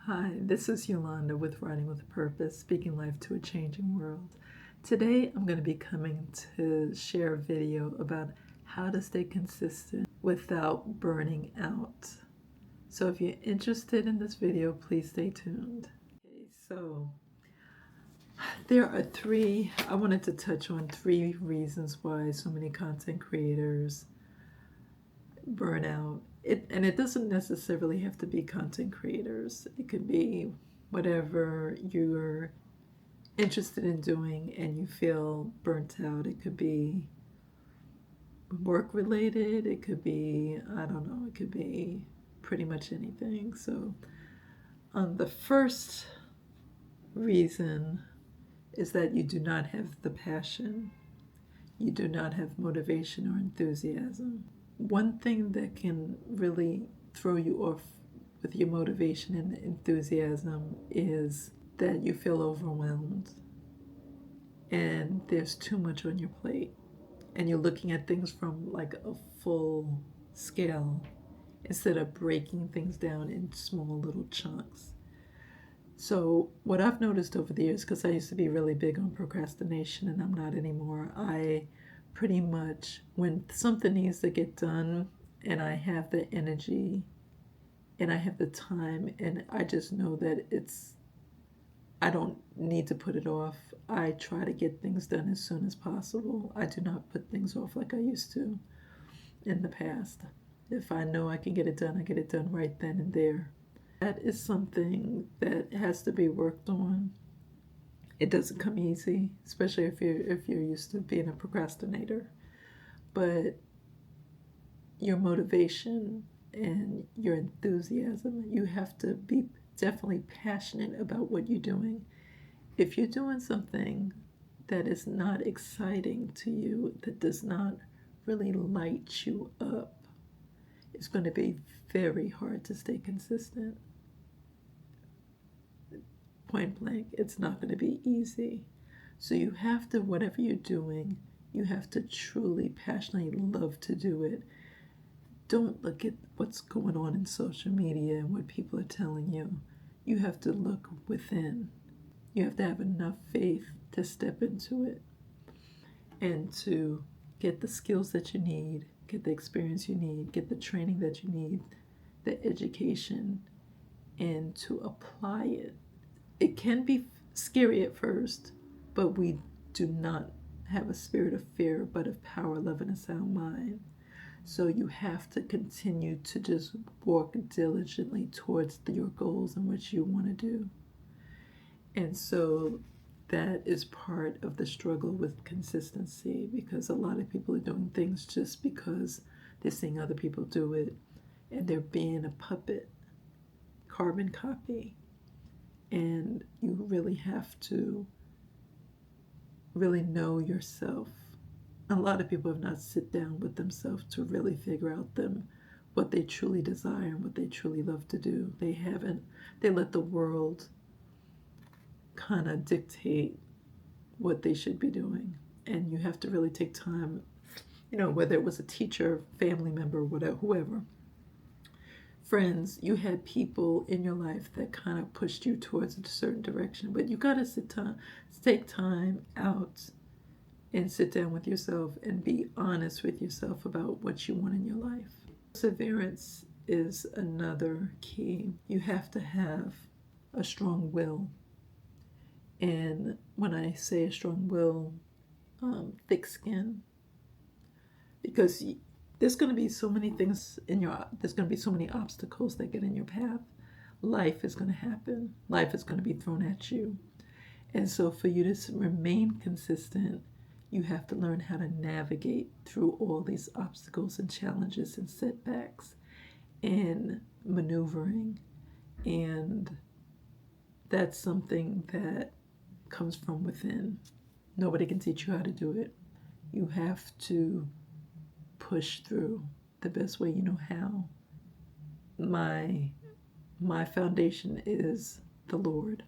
Hi, this is Yolanda with Writing with Purpose, speaking life to a changing world. Today I'm going to be coming to share a video about how to stay consistent without burning out. So if you're interested in this video, please stay tuned. Okay, so I wanted to touch on 3 reasons why so many content creators burn out. And it doesn't necessarily have to be content creators. It could be whatever you're interested in doing and you feel burnt out. It could be work related. It could be, I don't know, it could be pretty much anything. So the first reason is that you do not have the passion. You do not have motivation or enthusiasm. One thing that can really throw you off with your motivation and enthusiasm is that you feel overwhelmed and there's too much on your plate and you're looking at things from like a full scale instead of breaking things down in small little chunks. So what I've noticed over the years, because I used to be really big on procrastination and I'm not anymore, I pretty much, when something needs to get done and I have the energy and I have the time and I just know that I don't need to put it off, I try to get things done as soon as possible. I do not put things off like I used to in the past. If I know I can get it done, I get it done right then and there. That is something that has to be worked on. It doesn't come easy, especially if you're used to being a procrastinator. But your motivation and your enthusiasm, you have to be definitely passionate about what you're doing. If you're doing something that is not exciting to you, that does not really light you up, it's going to be very hard to stay consistent. Point blank, it's not going to be easy. So you have to, whatever you're doing, you have to truly, passionately love to do it. Don't look at what's going on in social media and what people are telling you. You have to look within. You have to have enough faith to step into it and to get the skills that you need, get the experience you need, get the training that you need, the education, and to apply it. It can be scary at first, but we do not have a spirit of fear, but of power, love, and a sound mind. So you have to continue to just walk diligently towards your goals and what you want to do. And so that is part of the struggle with consistency, because a lot of people are doing things just because they're seeing other people do it and they're being a puppet, carbon copy. And you really have to really know yourself. A lot of people have not sit down with themselves to really figure out what they truly desire and what they truly love to do. They haven't. They let the world kind of dictate what they should be doing. And you have to really take time, whether it was a teacher, family member, whatever, whoever, friends, you had people in your life that kind of pushed you towards a certain direction, but you got to take time out and sit down with yourself and be honest with yourself about what you want in your life. Perseverance is another key. You have to have a strong will. And when I say a strong will, thick skin, because there's going to be so many things there's going to be so many obstacles that get in your path. Life is going to happen. Life is going to be thrown at you. And so for you to remain consistent, you have to learn how to navigate through all these obstacles and challenges and setbacks and maneuvering. And that's something that comes from within. Nobody can teach you how to do it. You have to push through the best way you know how. My foundation is the Lord.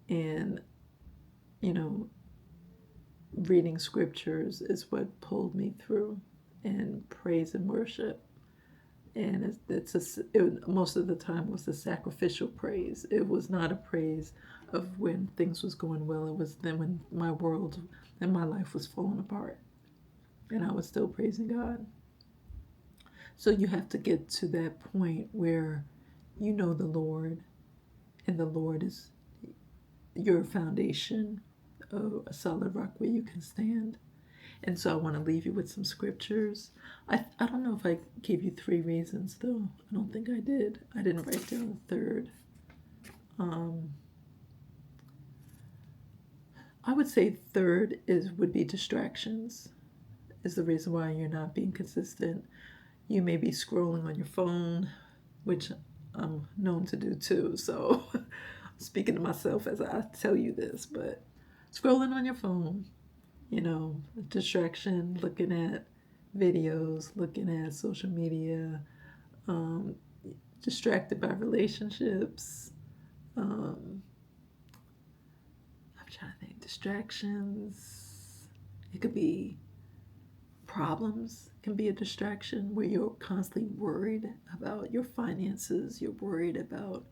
And, reading scriptures is what pulled me through, and praise and worship. And most of the time was a sacrificial praise. It was not a praise of when things was going well. It was then when my world and my life was falling apart, and I was still praising God. So you have to get to that point where you know the Lord, and the Lord is your foundation, a solid rock where you can stand. And so I want to leave you with some scriptures. I don't know if I gave you 3 reasons, though. I don't think I did. I didn't write down the third. I would say third would be distractions, is the reason why you're not being consistent. You may be scrolling on your phone, which I'm known to do too. So speaking to myself as I tell you this, but scrolling on your phone, distraction, looking at videos, looking at social media, distracted by relationships. I'm trying to think, distractions. It could be problems, can be a distraction where you're constantly worried about your finances, you're worried about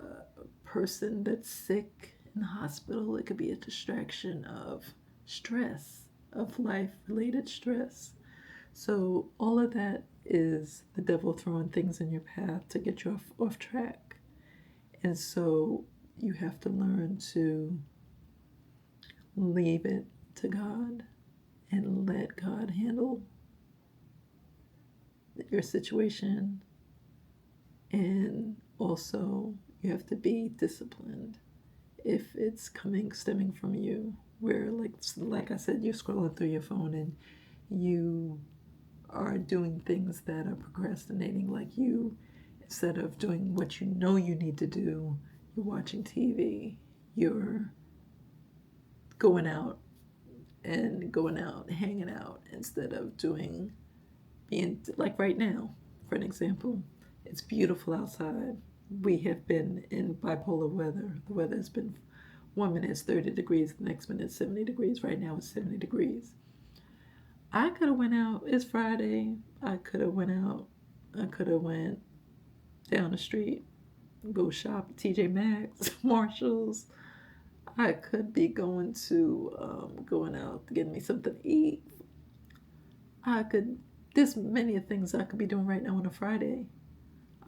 a person that's sick in the hospital. It could be a distraction of stress, of life-related stress. So all of that is the devil throwing things in your path to get you off track. And so you have to learn to leave it to God and let God handle your situation. And also you have to be disciplined if it's stemming from you, where like I said, you're scrolling through your phone and you are doing things that are procrastinating, like you, instead of doing what you know you need to do, you're watching TV, you're going out, hanging out, instead of being like right now, for an example. It's beautiful outside. We have been in bipolar weather. The weather has been, 1 minute it's 30 degrees, the next minute it's 70 degrees. Right now it's 70 degrees. I could have went out. It's Friday. I could have went out. I could have went down the street, go shop at TJ Maxx, Marshalls. I could be going out to get me something to eat. There's many things I could be doing right now on a Friday.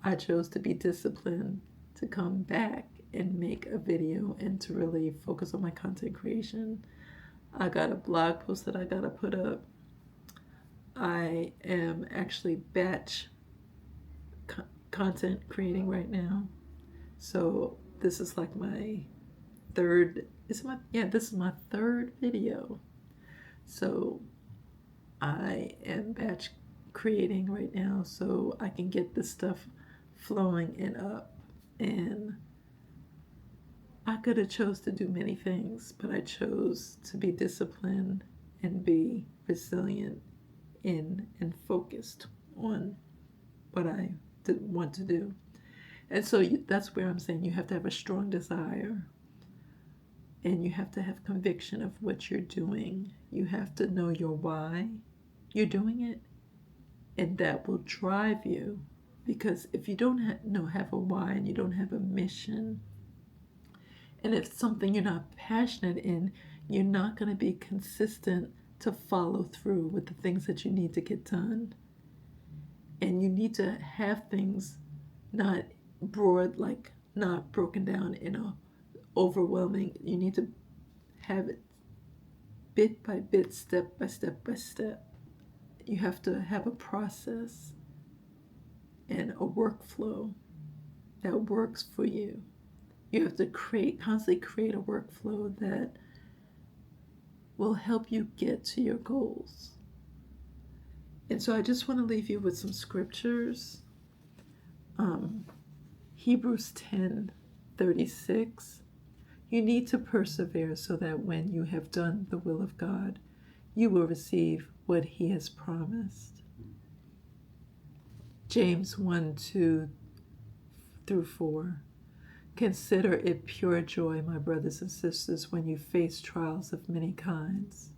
I chose to be disciplined, to come back and make a video and to really focus on my content creation. I got a blog post that I got to put up. I am actually batch content creating right now. So this is like my third, this is my third video. So I am batch creating right now so I can get this stuff flowing and up. And I could have chose to do many things, but I chose to be disciplined and be resilient and focused on what I want to do. And so that's where I'm saying you have to have a strong desire, and you have to have conviction of what you're doing. You have to know your why you're doing it, and that will drive you. Because if you don't have a why, and you don't have a mission, and if it's something you're not passionate in, you're not going to be consistent to follow through with the things that you need to get done. And you need to have things not not broken down in a overwhelming. You need to have it bit by bit, step by step by step. You have to have a process and a workflow that works for you. You have to constantly create a workflow that will help you get to your goals. And so I just want to leave you with some scriptures. Hebrews 10:36. You need to persevere so that when you have done the will of God, you will receive what he has promised. James 1:2-4. Consider it pure joy, my brothers and sisters, when you face trials of many kinds.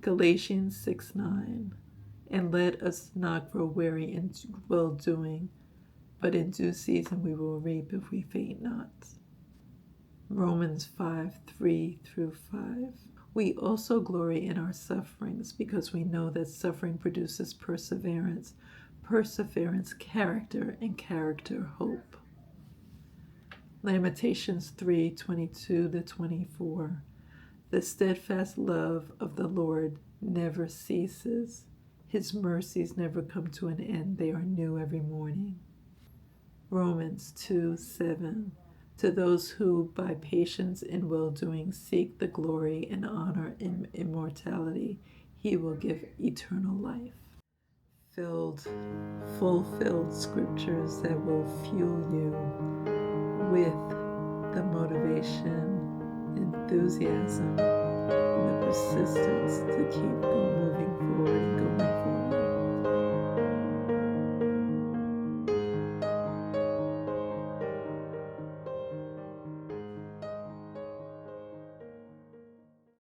Galatians 6:9. And let us not grow weary in well-doing, but in due season we will reap if we faint not. Romans 5:3-5. We also glory in our sufferings, because we know that suffering produces perseverance, perseverance character, and character hope. Lamentations 3:22-24. The steadfast love of the Lord never ceases. His mercies never come to an end. They are new every morning. Romans 2:7. To those who by patience and well-doing seek the glory and honor and immortality, he will give eternal life. Fulfilled scriptures that will fuel you with the motivation, enthusiasm, and the persistence to keep moving forward and going